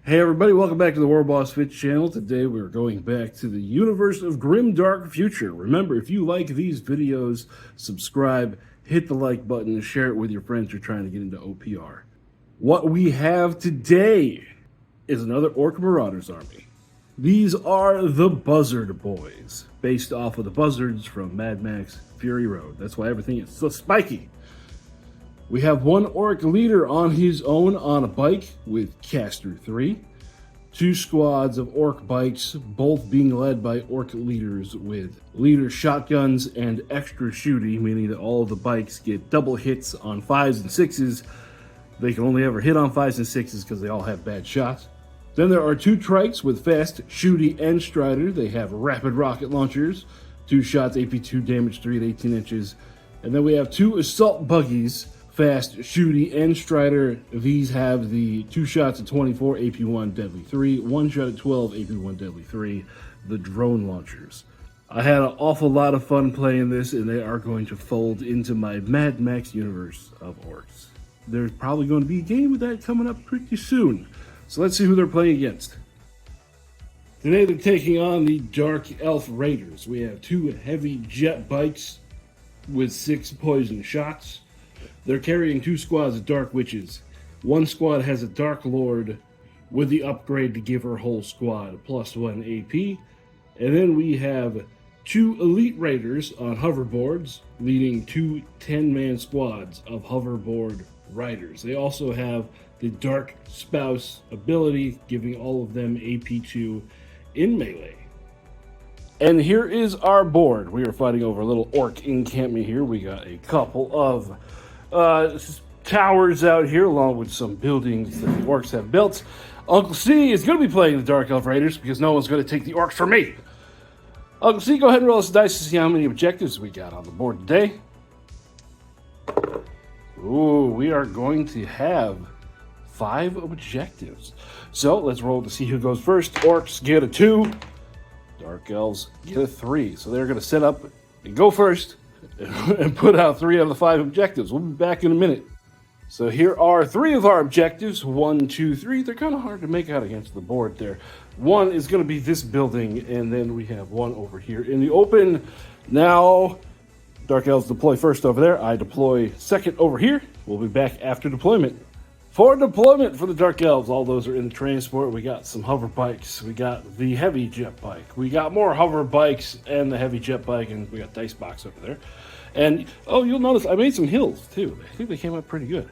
Hey everybody, welcome back to the warbossfitz channel. Today we're going back to the universe of Grimdark Future. Remember, if you like these videos, subscribe, hit the like button, and share it with your friends who are trying to get into OPR. What we have today is another Orc Marauders army. These are the Buzzard Boys, based off of the Buzzards from Mad Max Fury Road. That's why everything is so spiky. We have one Orc leader on his own on a bike with Caster 3. Two squads of Orc bikes, both being led by Orc leaders with leader shotguns and extra shooty, meaning that all of the bikes get double hits on 5s and 6s. They can only ever hit on 5s and 6s because they all have bad shots. Then there are two trikes with fast, shooty, and strider. They have rapid rocket launchers, 2 shots, AP2, damage 3 at 18 inches. And then we have two assault buggies, fast, shooty, and strider. These have the 2 shots at 24, AP1, deadly 3, 1 shot at 12, AP1, deadly 3, the drone launchers. I had an awful lot of fun playing this, and they are going to fold into my Mad Max universe of orcs. There's probably going to be a game with that coming up pretty soon. So let's see who they're playing against. Today they're taking on the Dark Elf Raiders. We have 2 heavy jet bikes with 6 poison shots. They're carrying 2 squads of Dark Witches. One squad has a Dark Lord with the upgrade to give her whole squad +1 AP. And then we have 2 Elite Raiders on hoverboards, leading 2 10-man squads of hoverboard riders. They also have the Dark Spouse ability, giving all of them AP2 in melee. And here is our board. We are fighting over a little orc encampment here. We got a couple of towers out here, along with some buildings that the orcs have built. Uncle C is going to be playing the Dark Elf Raiders because no one's going to take the orcs from me. Uncle C, go ahead and roll us a dice to see how many objectives we got on the board today. Ooh, we are going to have 5 objectives. So let's roll to see who goes first. Orcs get a 2. Dark Elves get a 3. So they're going to set up and go first and put out 3 out of the 5 objectives. We'll be back in a minute. So here are 3 of our objectives. 1, 2, 3. They're kind of hard to make out against the board there. 1 is going to be this building, and then we have 1 over here in the open. Now, Dark Elves deploy first over there. I deploy second over here. We'll be back after deployment. For deployment for the Dark Elves, all those are in the transport. We got some hover bikes. We got the heavy jet bike. We got more hover bikes and the heavy jet bike, and we got dice box over there. And, oh, you'll notice I made some hills, too. I think they came out pretty good.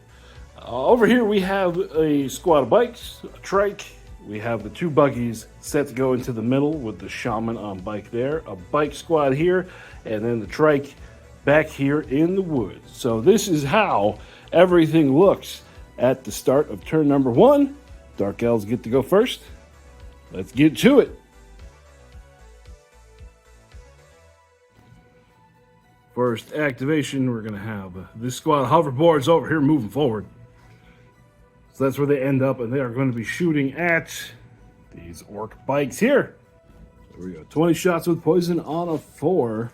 Over here, we have a squad of bikes, a trike. We have the 2 buggies set to go into the middle with the shaman on bike there. A bike squad here, and then the trike back here in the woods. So this is how everything looks at the start of turn number 1. Dark Elves get to go first. Let's get to it. First activation, we're going to have this squad of hoverboards over here moving forward. So that's where they end up, and they are going to be shooting at these orc bikes here. There we go. 20 shots with poison on a 4.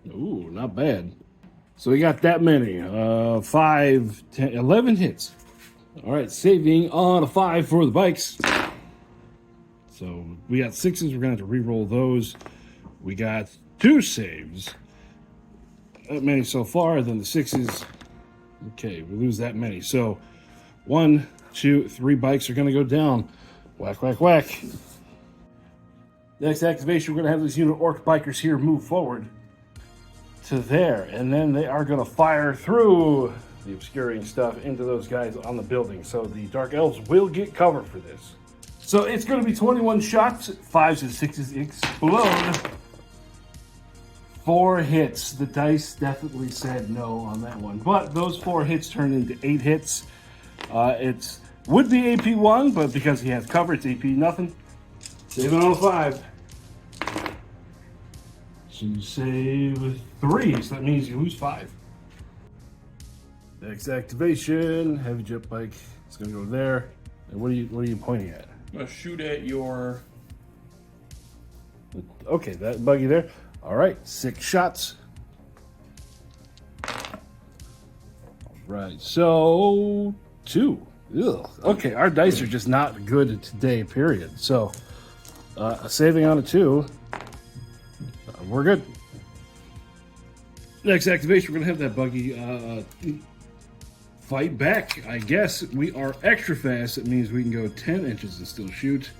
Ooh, not bad. So we got that many. 5, 10, 11 hits. All right, saving on a 5 for the bikes. So we got 6s. We're going to have to re-roll those. We got 2 saves. That many so far. Then the 6s. Okay, we lose that many. So 1, 2, 3 bikes are going to go down. Whack, whack, whack. Next activation, we're going to have this unit of orc bikers here move forward to there, and then they are going to fire through the obscuring stuff into those guys on the building. So the Dark Elves will get cover for this. So it's going to be 21 shots, 5s and 6s explode. 4 hits. The dice definitely said no on that one, but those 4 hits turned into 8 hits. It would be AP1, but because he has cover, it's AP nothing. Saving on a 5. So you save 3, so that means you lose 5. Next activation, heavy jet bike. It's gonna go there. And what are you pointing at? I'm gonna shoot at your. Okay, that buggy there. All right, 6 shots. All right, so 2. Ugh. Okay, our dice are just not good today, period. So, saving on a 2. We're good. Next activation, we're going to have that buggy fight back, I guess. We are extra fast. It means we can go 10 inches and still shoot.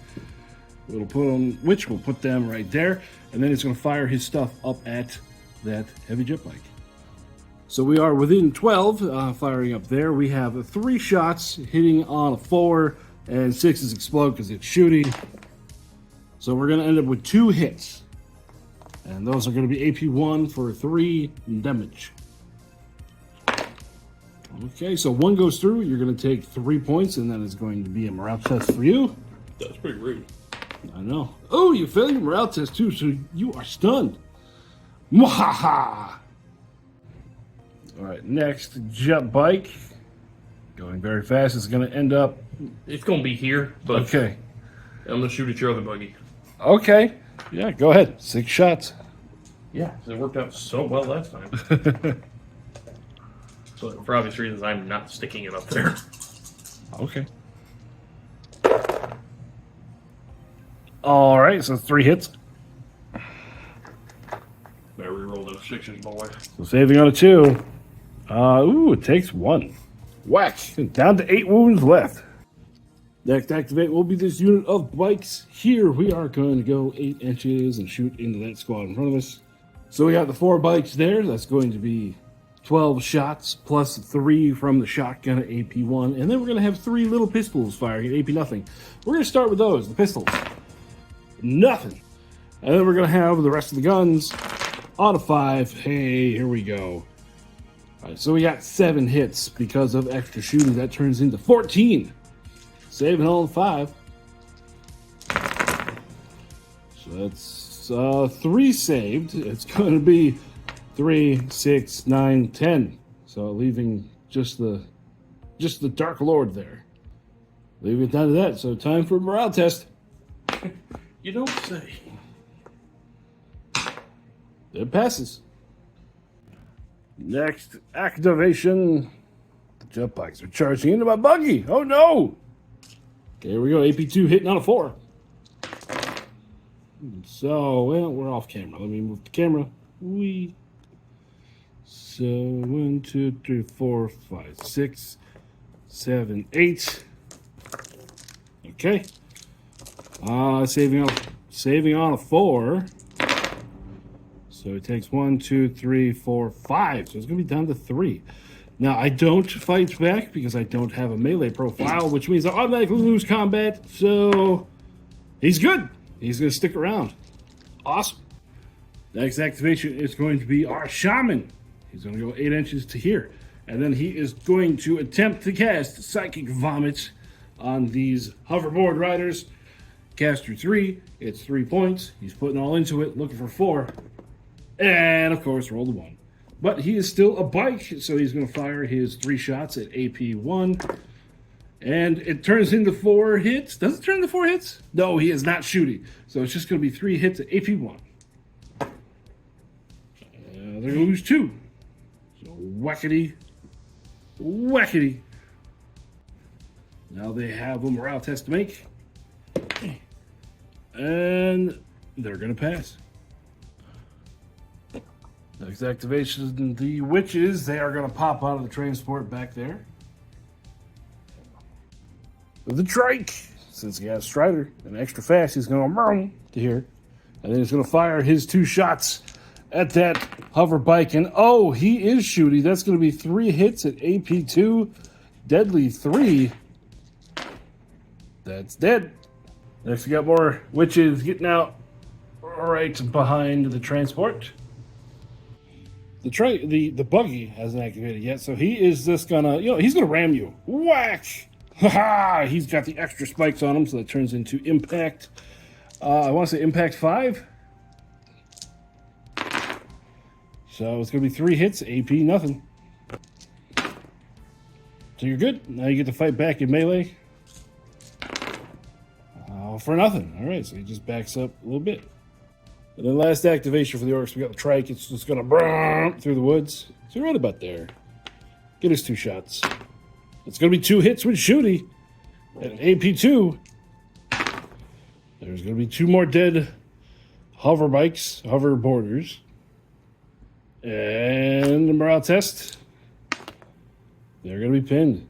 We'll put them, which we'll put them right there. And then it's going to fire his stuff up at that heavy jet bike. So we are within 12, firing up there. We have 3 shots hitting on a 4, and 6 is explode because it's shooting. So we're going to end up with 2 hits. And those are going to be AP1 for 3 damage. Okay, so 1 goes through. You're going to take 3 points, and then it's going to be a morale test for you. That's pretty rude. I know. Oh, you failed your morale test too, so you are stunned. Mwahaha! All right, next jet bike. Going very fast. It's going to end up. It's going to be here, but Okay. I'm going to shoot at your other buggy. Okay. Yeah, go ahead. 6 shots. Yeah, it worked out so well last time. So for obvious reasons, I'm not sticking it up there. Okay. All right, so 3 hits. Better reroll those 6s, boy. So saving on a 2. Ooh, it takes 1. Whack. Down to 8 wounds left. Next activate will be this unit of bikes. Here we are going to go 8 inches and shoot into that squad in front of us. So we got the 4 bikes there. That's going to be 12 shots plus 3 from the shotgun at AP1. And then we're going to have 3 little pistols firing at AP nothing. We're going to start with those, the pistols. Nothing. And then we're going to have the rest of the guns on a 5. Hey, here we go. All right, so we got 7 hits because of extra shooting. That turns into 14. Saving on 5. So that's 3 saved. It's going to be 3, 6, 9, 10. So leaving just the Dark Lord there. Leaving it down to that. So time for a morale test. You don't say. It passes. Next activation. The jet bikes are charging into my buggy. Oh no! Okay, here we go. AP2 hitting on a 4. So, well, we're off camera. Let me move the camera. So 1, 2, 3, 4, 5, 6, 7, 8. Okay. Saving on a 4. So it takes 1, 2, 3, 4, 5. So it's going to be down to 3. Now, I don't fight back because I don't have a melee profile, which means I automatically lose combat. So he's good. He's going to stick around. Awesome. Next activation is going to be our shaman. He's going to go 8 inches to here. And then he is going to attempt to cast Psychic Vomit on these hoverboard riders. Cast through 3. It's 3 points. He's putting all into it, looking for 4. And, of course, roll the 1. But he is still a bike, so he's going to fire his 3 shots at AP1. And it turns into 4 hits. Does it turn into 4 hits? No, he is not shooting. So it's just going to be 3 hits at AP1. They're going to lose 2. So whackety. Whackety. Now they have a morale test to make. And they're going to pass. Next activation, the witches, they are going to pop out of the transport back there. The trike, since he has Strider and extra fast, he's going to here. And then he's going to fire his 2 shots at that hover bike. And oh, he is shooting. That's going to be 3 hits at AP2. Deadly 3. That's dead. Next, we got more witches getting out right behind the transport. The buggy hasn't activated yet, so he is just gonna, he's gonna ram you. Whack! Ha! He's got the extra spikes on him, so that turns into impact. I want to say impact 5. So it's gonna be 3 hits, AP nothing. So you're good. Now you get to fight back in melee. For nothing. All right, so he just backs up a little bit. And then last activation for the orcs, we got the trike. It's just going to through the woods. So right about there. Get his 2 shots. It's going to be 2 hits with Shooty. At AP2, there's going to be 2 more dead hover boarders. And the morale test, they're going to be pinned.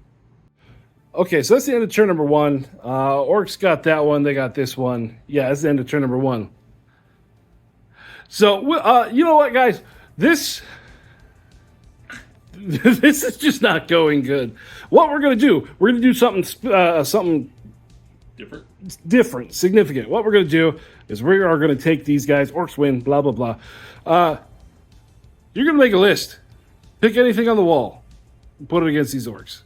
Okay, so that's the end of turn number 1. Orcs got that one. They got this one. Yeah, that's the end of turn number 1. So, you know what, guys? This is just not going good. What we're going to do, we're going to do something different, significant. What we're going to do is we are going to take these guys. Orcs win, blah, blah, blah. You're going to make a list. Pick anything on the wall. And put it against these orcs.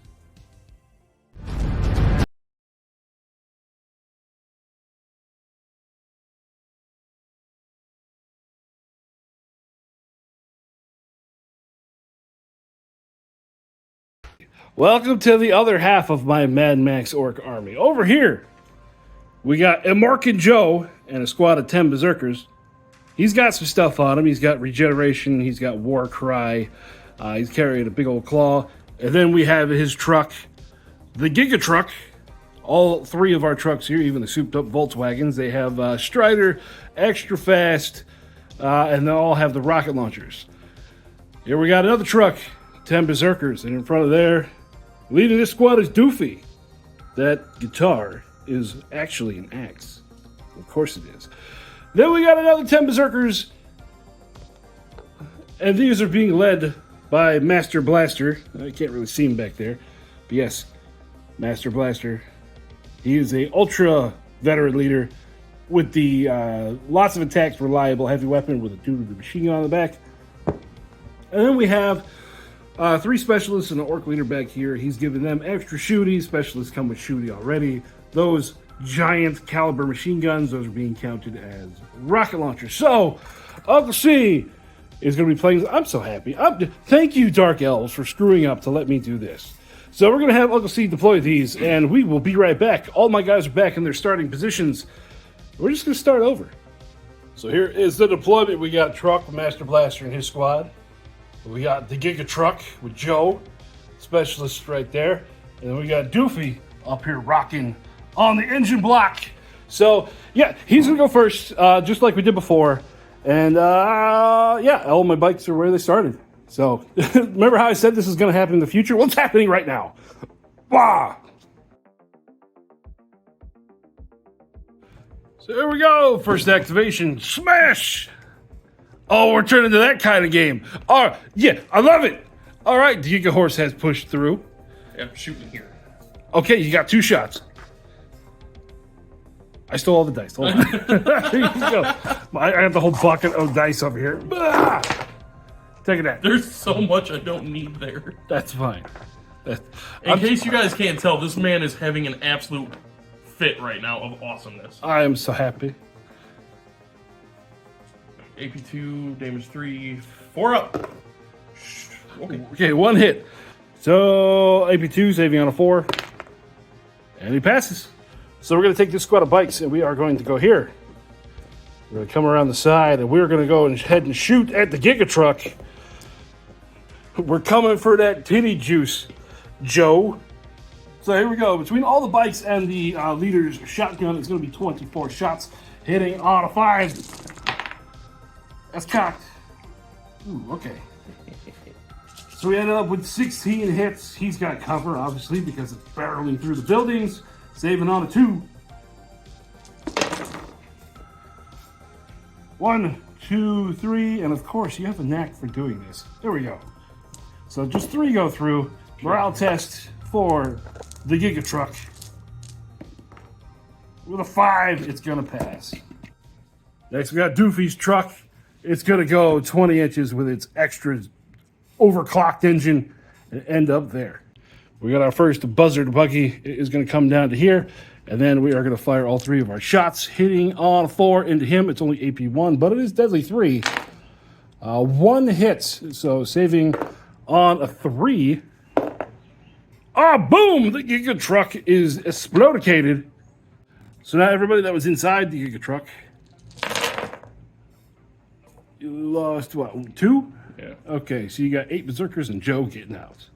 Welcome to the other half of my Mad Max Orc army. Over here, we got Immortan Joe and a squad of 10 berserkers. He's got some stuff on him. He's got regeneration. He's got war cry. He's carrying a big old claw. And then we have his truck, the Giga Truck. All 3 of our trucks here, even the souped up Volkswagens, they have Strider, extra fast, and they all have the rocket launchers. Here we got another truck, 10 berserkers, and in front of there, leading this squad is Doofy. That guitar is actually an axe. Of course it is. Then we got another 10 berserkers, and these are being led by Master Blaster. I can't really see him back there, but yes, Master Blaster. He is a ultra veteran leader with the lots of attacks, reliable heavy weapon with a dude with a machine gun on the back. And then we have 3 specialists and an orc leader back here. He's giving them extra shooty. Specialists come with shooty already. Those giant caliber machine guns, those are being counted as rocket launchers. So, Uncle C is going to be playing. I'm so happy. Thank you, Dark Elves, for screwing up to let me do this. So we're going to have Uncle C deploy these, and we will be right back. All my guys are back in their starting positions. We're just going to start over. So here is the deployment. We got Truck, Master Blaster, and his squad. We got the Giga Truck with Joe, specialist right there. And then we got Doofy up here rocking on the engine block. So, yeah, he's going to go first, just like we did before. And, yeah, all my bikes are where they started. So, remember how I said this is going to happen in the future? Well, it's happening right now. Bah! So here we go. First activation. Smash! Oh, we're turning to that kind of game. Oh, yeah, I love it. All right, the Giga Horse has pushed through. Yeah, I'm shooting here. Okay, you got 2 shots. I stole all the dice. Hold on. Here you go. I got the whole bucket of dice over here. Ah! Take it out. There's so much I don't need there. That's fine. In case you guys can't tell, this man is having an absolute fit right now of awesomeness. I am so happy. AP2, damage 3, 4 up. Okay, 1 hit. So, AP2 saving on a 4. And he passes. So we're going to take this squad of bikes, and we are going to go here. We're going to come around the side, and we're going to go and head and shoot at the Giga Truck. We're coming for that titty juice, Joe. So here we go. Between all the bikes and the leader's shotgun, it's going to be 24 shots, hitting on a 5. That's cocked. Ooh, okay. So we ended up with 16 hits. He's got cover, obviously, because it's barreling through the buildings. Saving on a 2. 1, 2, 3, and of course, you have a knack for doing this. There we go. So just 3 go through. Morale test for the Giga Truck. With a 5, it's gonna pass. Next, we got Doofy's truck. It's gonna go 20 inches with its extra overclocked engine and end up there. We got our first buzzard buggy. It is going to come down to here, and then we are going to fire all 3 of our shots, hitting on 4 into him. It's only AP1, but it is deadly 3. 1 hit, so saving on a 3. Ah, boom! The Giga Truck is explodicated. So now everybody that was inside the Giga Truck, you lost what? 2? Yeah. Okay, so you got 8 berserkers and Joe getting out.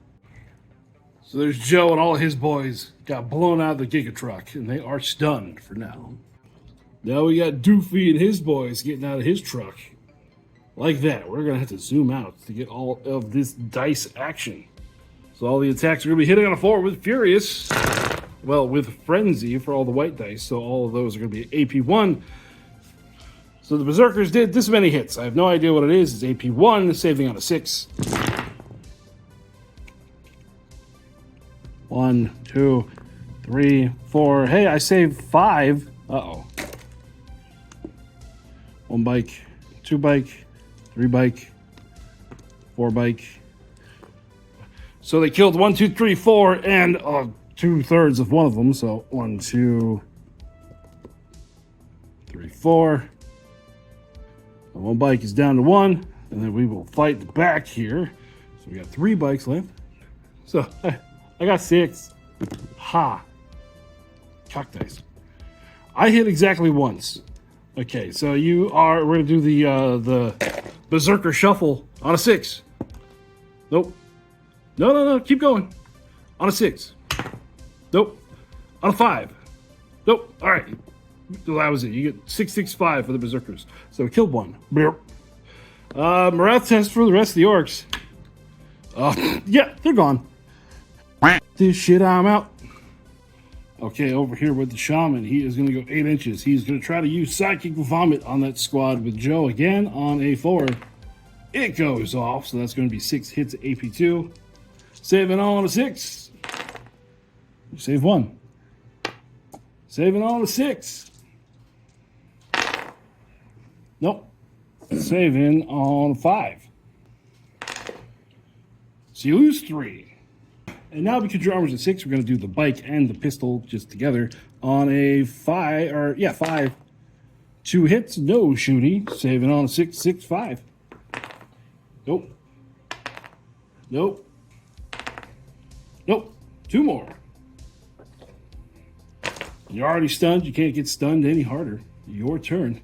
So there's Joe and all of his boys got blown out of the Giga Truck, and they are stunned for now. Now we got Doofy and his boys getting out of his truck. Like that. We're going to have to zoom out to get all of this dice action. So all the attacks are going to be hitting on the floor with Furious. Well, with Frenzy for all the white dice. So all of those are going to be AP1. So the Berserkers did this many hits. I have no idea what it is. It's AP1, saving on a 6. 1, 2, 3, 4. Hey, I saved 5. Uh-oh. 1 bike, 2 bike, 3 bike, 4 bike. So they killed 1, 2, 3, 4, and 2/3 of one of them. So 1, 2, 3, 4. And 1 bike is down to 1, and then we will fight back here. So we got 3 bikes left. So I got 6. Ha! Cock dice. I hit exactly once. Okay, so we're gonna do the Berserker Shuffle on a 6. Nope. No, keep going. On a 6. Nope. On a 5. Nope. All right. That was it. You get 6, 6, 5 for the Berserkers. So we killed 1. Morale test for the rest of the orcs. Yeah, they're gone. This shit, I'm out. Okay, over here with the shaman, he is going to go 8 inches. He's going to try to use Psychic Vomit on that squad with Joe again on a 4. It goes off, so that's going to be 6 hits at AP2. Saving on a 6. Save 1. Saving on a 6. Nope. Saving on a 5. So you lose 3. And now because your armor's at 6, we're going to do the bike and the pistol just together on a 5, 5. 2 hits, no shooty. Saving on a 6, 6, 5. Nope. Nope. Nope. 2 more. You're already stunned. You can't get stunned any harder. Your turn.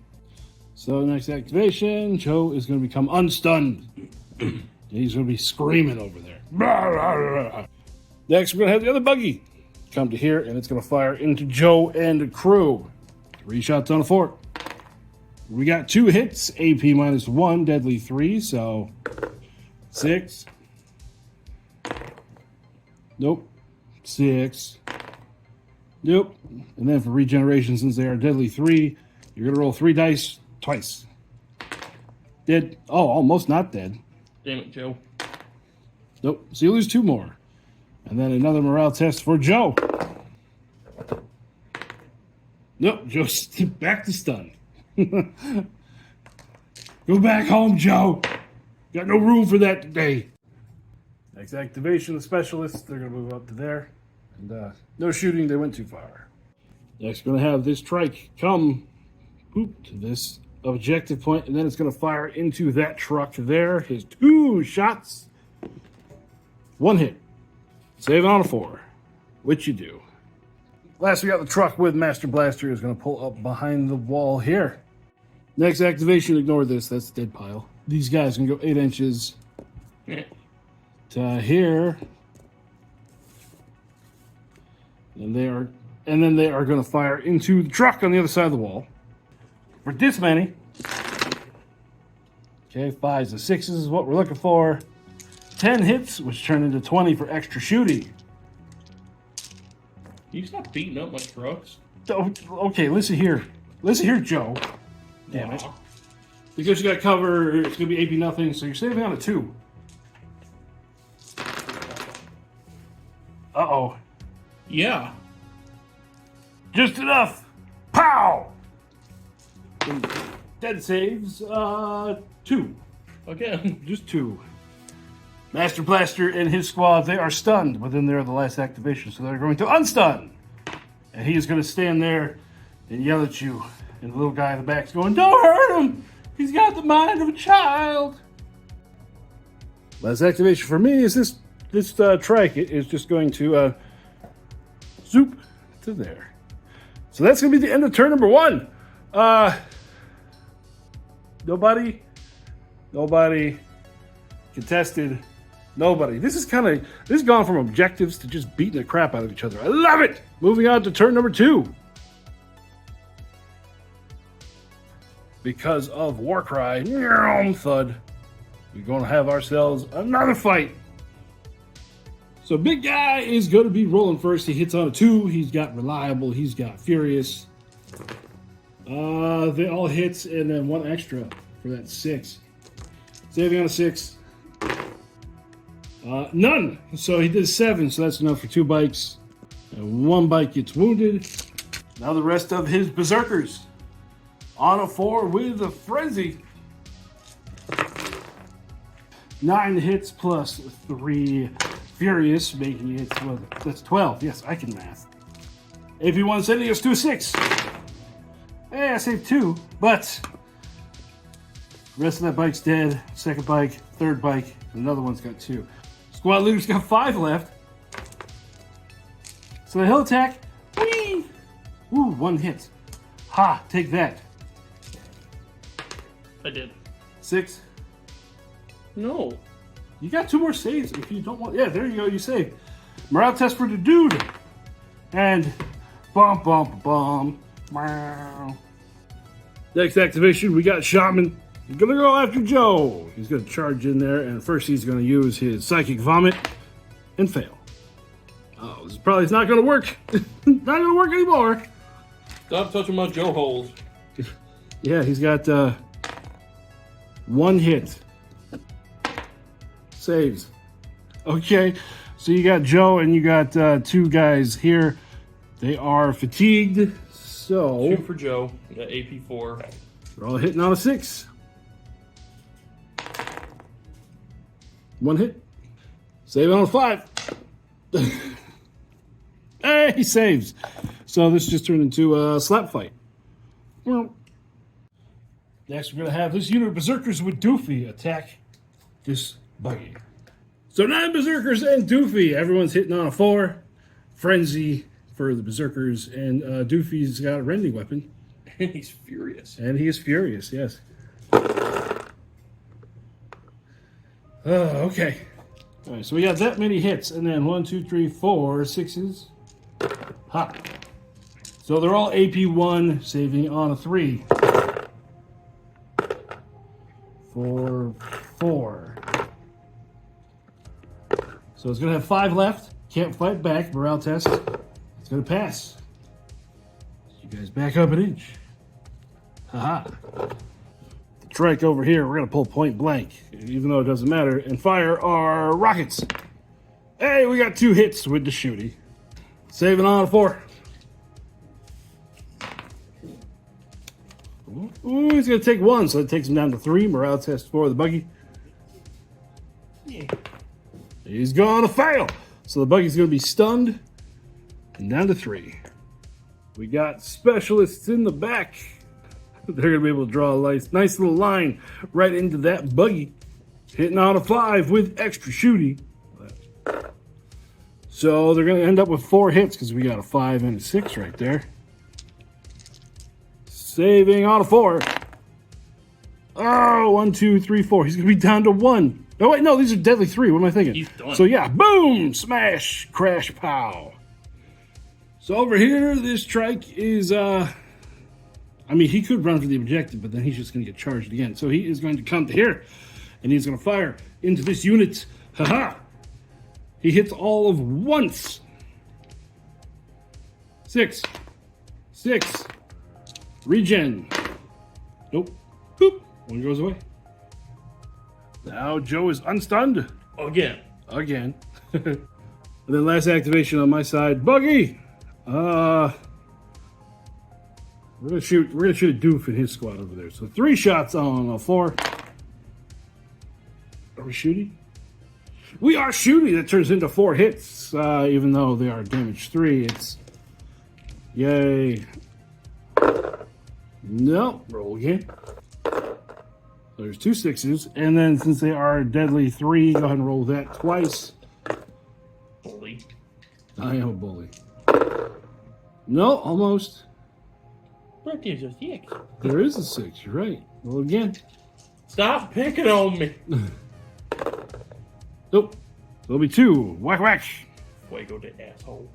So next activation, Joe is going to become unstunned. He's going to be screaming over there. Next, we're going to have the other buggy come to here, and it's going to fire into Joe and the crew. 3 shots on a 4. We got 2 hits, AP -1, deadly 3, so 6. Nope. 6. Nope. And then for regeneration, since they are deadly 3, you're going to roll 3 dice twice. Dead. Oh, almost not dead. Damn it, Joe. Nope. So you lose 2 more. And then another morale test for Joe. Nope. Joe's back to stun. Go back home, Joe. Got no room for that today. Next activation, the specialists, they're going to move up to there. And no shooting, they went too far. Next, we're going to have this trike come to this objective point, and then it's going to fire into that truck there. His 2 shots. 1 hit. Save on a 4. Which you do. Last, we got the truck with Master Blaster is going to pull up behind the wall here. Next activation, ignore this. That's the dead pile. These guys can go 8 inches to here. And then they are going to fire into the truck on the other side of the wall. For this many. Okay, 5s and 6s is what we're looking for. 10 hits, which turn into 20 for extra shooting. You stop beating up my trucks. Okay, listen here. Listen here, Joe. Damn it. Because you got cover, it's going to be AP nothing, so you're saving on a 2. Uh-oh. Yeah. Just enough. Pow! Dead saves, 2. Again. Just 2. Master Blaster and his squad, they are stunned, but then they're the last activation, so they're going to unstun. And he is going to stand there and yell at you. And the little guy in the back is going, "Don't hurt him! He's got the mind of a child!" Last activation for me is this trike. It is just going to zoop to there. So that's going to be the end of turn number 1. Nobody contested Nobody. This is gone from objectives to just beating the crap out of each other. I love it! Moving on to turn number 2. Because of Warcry, thud, we're going to have ourselves another fight. So big guy is going to be rolling first. He hits on a 2. He's got reliable. He's got furious. They all hits and then 1 extra for that 6. Saving on a 6. None. So he did 7. So that's enough for 2 bikes. And 1 bike gets wounded. Now the rest of his berserkers. On a 4 with a frenzy. 9 hits plus 3 furious, making it, well, that's 12. Yes, I can math. AP1 sending us to a 6. Hey, I saved 2, but the rest of that bike's dead. Second bike, third bike, another one's got 2. Squad leader's got 5 left. So the hill attack, whee! Ooh, 1 hit. Ha, take that. I did. 6. No. You got 2 more saves if you don't want. Yeah, there you go. You saved. Morale test for the dude. And bum bum bum. Meow. Next activation, we got Shaman. He's gonna go after Joe. He's gonna charge in there, and first he's gonna use his Psychic Vomit and fail. Oh, this is probably it's not gonna work. Not gonna work anymore. Stop touching my Joe holes. Yeah, he's got 1 hit. Saves. Okay, so you got Joe and you got 2 guys here. They are fatigued, so 2 for Joe. We got AP4. they're all hitting on a 6. 1 hit. Save on a 5. Hey, he saves. So this just turned into a slap fight. Well, next we're gonna have this unit of berserkers with Doofy attack this buggy. So 9 berserkers and Doofy. Everyone's hitting on a 4. Frenzy for the berserkers, and Doofy's got a rending weapon. And he's furious. And he is furious, yes. Okay. All right, so we got that many hits, and then 1, 2, 3, 4 6s. Ha. So they're all AP1, saving on a 3. 4, 4. So it's going to have 5 left. Can't fight back. Morale test. It's going to pass. You guys back up an inch. Haha. The trike over here, we're going to pull point blank, even though it doesn't matter, and fire our rockets. Hey, we got 2 hits with the shooty. Saving on a 4. Ooh, he's going to take 1, so it takes him down to 3. Morale test for the buggy. Yeah. He's going to fail. So the buggy's going to be stunned and down to 3. We got specialists in the back. They're going to be able to draw a nice little line right into that buggy. Hitting on a 5 with extra shooty. So they're going to end up with 4 hits because we got a 5 and a 6 right there. Saving on a 4. Oh, 1, 2, 3, 4. He's going to be down to 1. Oh, wait, no, these are deadly 3. What am I thinking? He's done. So, yeah, boom, smash, crash, pow. So, over here, this trike is, I mean, he could run for the objective, but then he's just going to get charged again. So, he is going to come to here, and he's going to fire into this unit. Haha. He hits all of once. 6. 6. Regen. Nope. Boop. 1 goes away. Now Joe is unstunned. Again. Again. And then last activation on my side, Buggy. We're gonna shoot a doof in his squad over there. So 3 shots on a 4. Are we shooting? We are shooting. That turns into 4 hits. Even though they are damage 3, it's yay. No, roll again. There's 2 6s, and then since they are deadly 3, go ahead and roll that twice. Bully. I am a bully. No, almost. But there's a 6. There is a 6, you're right. Roll again. Stop picking on me. Nope. There'll be 2. Whack, whack. Fuego to asshole.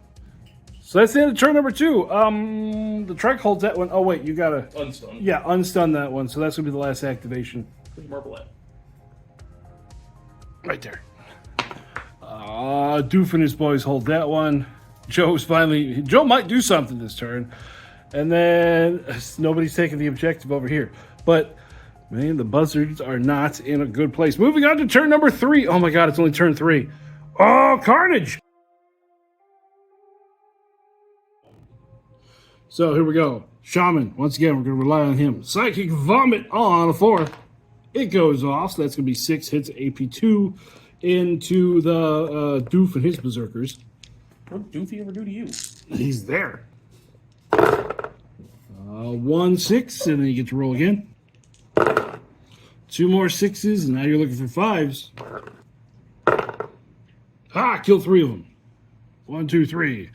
So that's the end of turn number 2. The trike holds that one. Oh, wait, you gotta... Unstun. Yeah, unstun that one. So that's gonna be the last activation. Where's Marble at? Right there. Doof and his boys hold that one. Joe might do something this turn. And then nobody's taking the objective over here. But, man, the buzzards are not in a good place. Moving on to turn number 3. Oh, my God, it's only turn 3. Oh, carnage! So, here we go. Shaman, once again, we're going to rely on him. Psychic Vomit on a 4. It goes off, so that's going to be 6 hits, AP2 into the Doof and his berserkers. What did Doofy ever do to you? He's there. 1 6, and then you get to roll again. 2 more 6s, and now you're looking for 5s. Kill 3 of them. 1, 2, 3.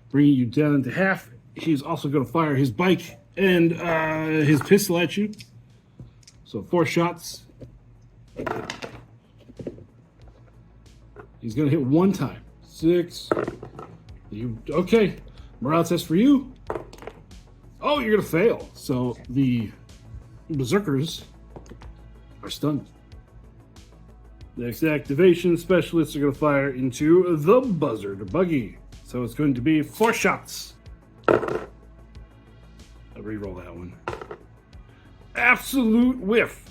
Bringing you down into half. He's also going to fire his bike and his pistol at you. So 4 shots. He's going to hit 1 time. 6. Okay. Morale test for you. Oh, you're going to fail. So the berserkers are stunned. Next activation, specialists are going to fire into the buzzard buggy. So it's going to be 4 shots. I'll re-roll that one. Absolute whiff.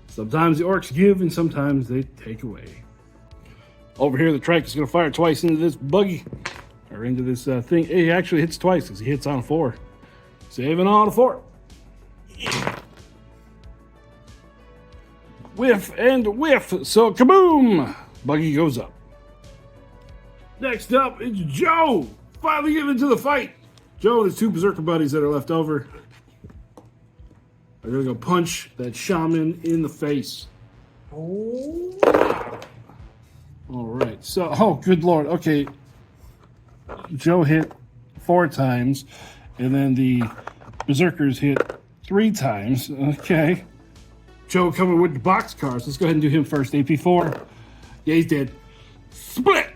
Sometimes the orcs give and sometimes they take away. Over here, the trike is going to fire twice into this buggy. Or into this thing. He actually hits twice because he hits on a 4. Saving on a 4. Whiff and whiff. So kaboom! Buggy goes up. Next up, it's Joe. Finally getting into the fight. Joe and his 2 berserker buddies that are left over are going to go punch that shaman in the face. Oh. All right. So, oh, good Lord. Okay. Joe hit 4 times, and then the berserkers hit 3 times. Okay. Joe coming with the boxcars. Let's go ahead and do him first. AP4. Yeah, he's dead. Split!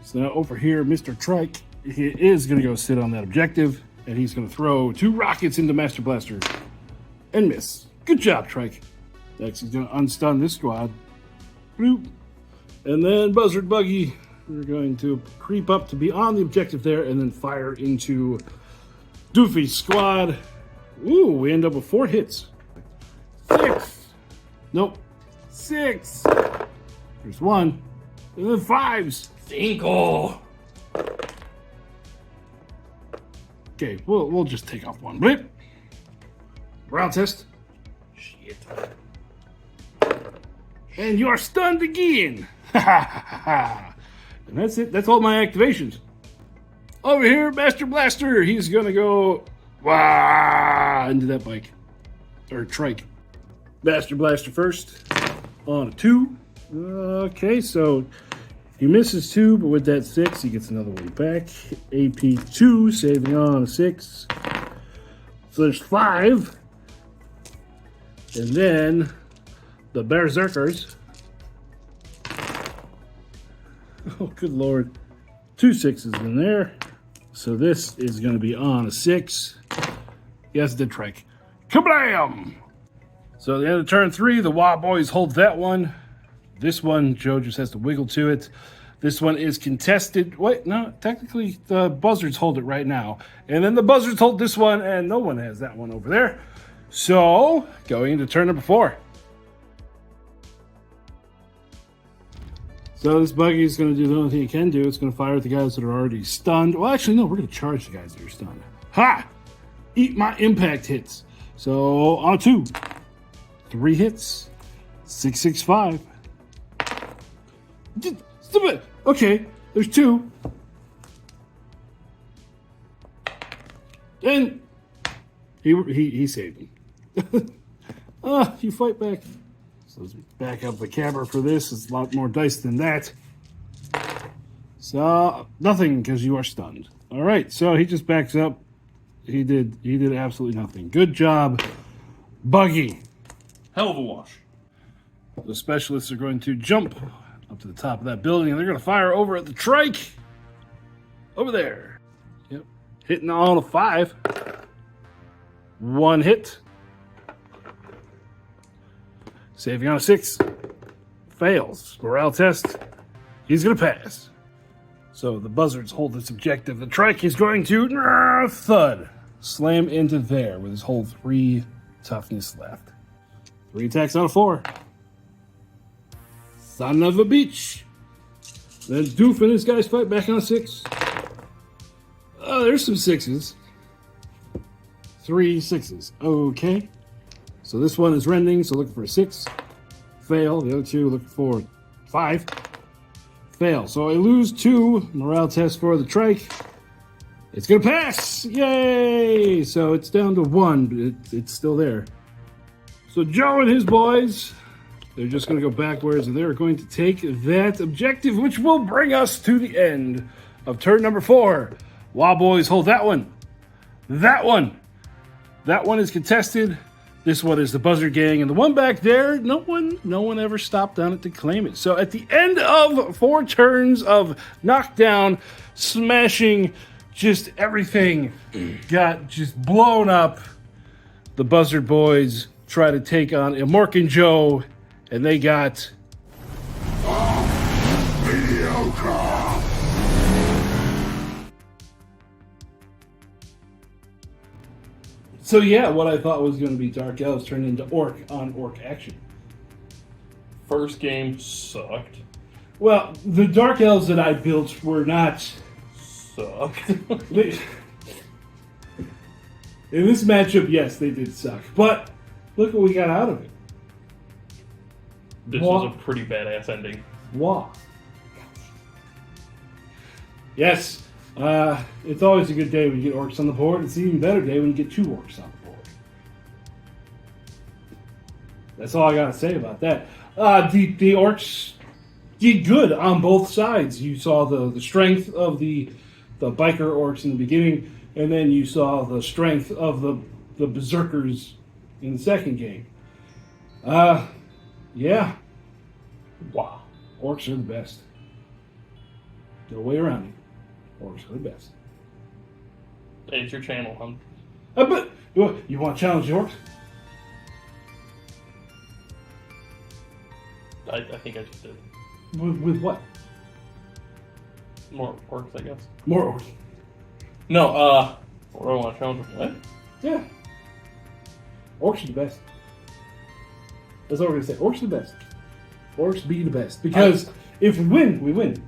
So now over here, Mr. Trike, he is going to go sit on that objective, and he's going to throw 2 rockets into Master Blaster and miss. Good job, Trike. Next, he's going to unstun this squad. Bloop. And then Buzzard Buggy, we're going to creep up to be on the objective there and then fire into Doofy's squad. Ooh, we end up with 4 hits. 6. Nope. 6. There's 1. And then 5s. 5. Okay, we'll just take off 1. Blip. Morale test. Shit. And you are stunned again. Ha ha ha ha. And that's it. That's all my activations. Over here, Master Blaster. He's going to go wah into that bike. Or trike. Master Blaster first. On a 2. Okay, so he misses 2, but with that 6, he gets another one back. AP 2, saving on a 6. So there's 5. And then the berserkers. Oh, good Lord. 2 6s in there. So this is going to be on a 6. Yes, the trike. Kablam! So at the end of turn 3, the Wah Boys hold that one. This one, Joe just has to wiggle to it. This one is contested. Wait, no, technically the buzzards hold it right now. And then the buzzards hold this one, and no one has that one over there. So, going into turn number 4. So this buggy is going to do the only thing it can do. It's going to fire at the guys that are already stunned. Well, actually, no, we're going to charge the guys that are stunned. Ha! Eat my impact hits. So, on a 2. 3 hits. 6, 6, 5. Okay, there's 2. And he saved him. You fight back. So let's back up the camera for this. It's a lot more dice than that. So nothing because you are stunned. All right, so he just backs up. He did absolutely nothing. Good job, Buggy. Hell of a wash. The specialists are going to jump up to the top of that building, and they're going to fire over at the trike. Over there. Yep. Hitting on a 5. 1 hit. Saving on a 6. Fails. Morale test. He's going to pass. So the buzzards hold this objective. The trike is going to thud. Slam into there with his whole 3 toughness left. 3 attacks on a 4. Son of a bitch. Then Doof and his guys fight back on a 6. Oh, there's some 6s. 3 6s. Okay. So this one is rending, so looking for a 6. Fail. The other 2 looking for 5. Fail. So I lose 2. Morale test for the trike. It's going to pass. Yay! So it's down to 1, but it's still there. So Joe and his boys, they're just going to go backwards, and they're going to take that objective, which will bring us to the end of turn number 4. Wow, boys, hold that one. That one. That one is contested. This one is the Buzzard Gang, and the one back there, no one ever stopped on it to claim it. So at the end of 4 turns of knockdown, smashing, just everything got just blown up, the Buzzard Boys try to take on Mork and Joe, and they got mediocre. So yeah, what I thought was going to be Dark Elves turned into Orc on Orc action. First game sucked. Well, the Dark Elves that I built were not Sucked. in this matchup, yes, they did suck. But look what we got out of it. This was a pretty badass ending. Wow. Yes. It's always a good day when you get orcs on the board. It's an even better day when you get 2 orcs on the board. That's all I gotta say about that. The orcs did good on both sides. You saw the strength of the biker orcs in the beginning, and then you saw the strength of the berserkers in the second game. Yeah. Wow. Orcs are the best. No way around it. Orcs are the best. Hey, it's your channel, huh? But you want to challenge the orcs? I think I just did. With what? More orcs, I guess. More orcs. No, what do I want to challenge with? What? Yeah. Orcs are the best. That's all we're going to say. Orcs are the best. Orcs be the best. Because if we win, we win.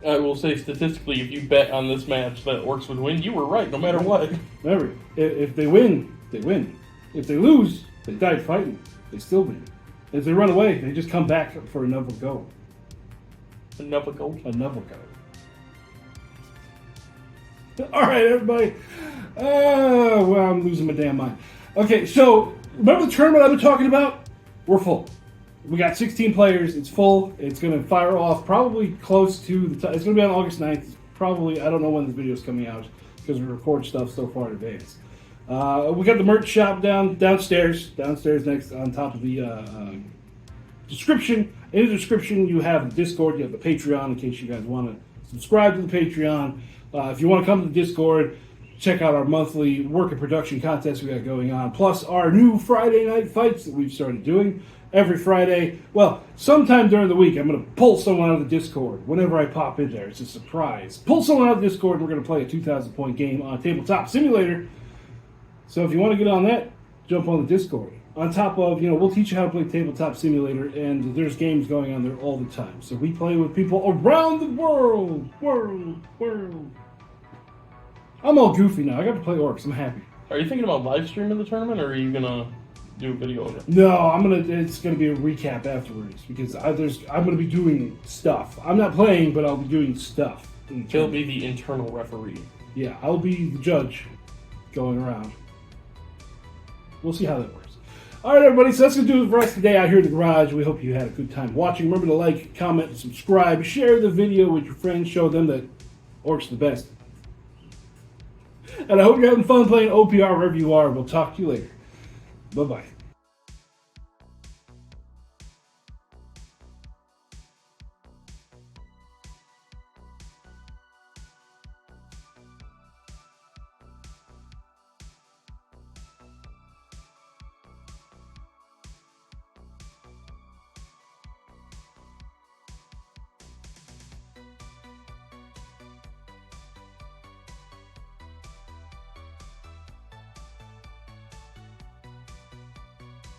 I will say statistically, if you bet on this match that orcs would win, you were right, no matter what. Remember, if they win, they win. If they lose, they died fighting. They still win. If they run away, they just come back for another go. Another go? Another go. All right, everybody. Well, I'm losing my damn mind. Okay, so remember the tournament I've been talking about? We're full. We got 16 players. It's full. It's going to fire off probably close to the time. It's going to be on August 9th. Probably, I don't know when the video's coming out because we record stuff so far in advance. We got the merch shop downstairs next on top of the description. In the description, you have the Discord, you have the Patreon in case you guys want to subscribe to the Patreon. If you want to come to the Discord, check out our monthly work and production contest we got going on, plus our new Friday night fights that we've started doing. Every Friday, well, sometime during the week, I'm going to pull someone out of the Discord whenever I pop in there. It's a surprise. Pull someone out of the Discord, and we're going to play a 2,000-point game on Tabletop Simulator. So if you want to get on that, jump on the Discord. On top of, we'll teach you how to play Tabletop Simulator, and there's games going on there all the time. So we play with people around the world. I'm all goofy now. I got to play orcs. I'm happy. Are you thinking about live streaming the tournament, or are you going to do a video of it? No, it's gonna be a recap afterwards because I'm gonna be doing stuff. I'm not playing, but I'll be doing stuff. He'll be the internal referee. Yeah, I'll be the judge going around. We'll see how that works. All right, everybody, so that's gonna do it for us today out here in the garage. We hope you had a good time watching. Remember to like, comment, and subscribe. Share the video with your friends. Show them that Orcs are the best. And I hope you're having fun playing OPR wherever you are. We'll talk to you later. Bye-bye.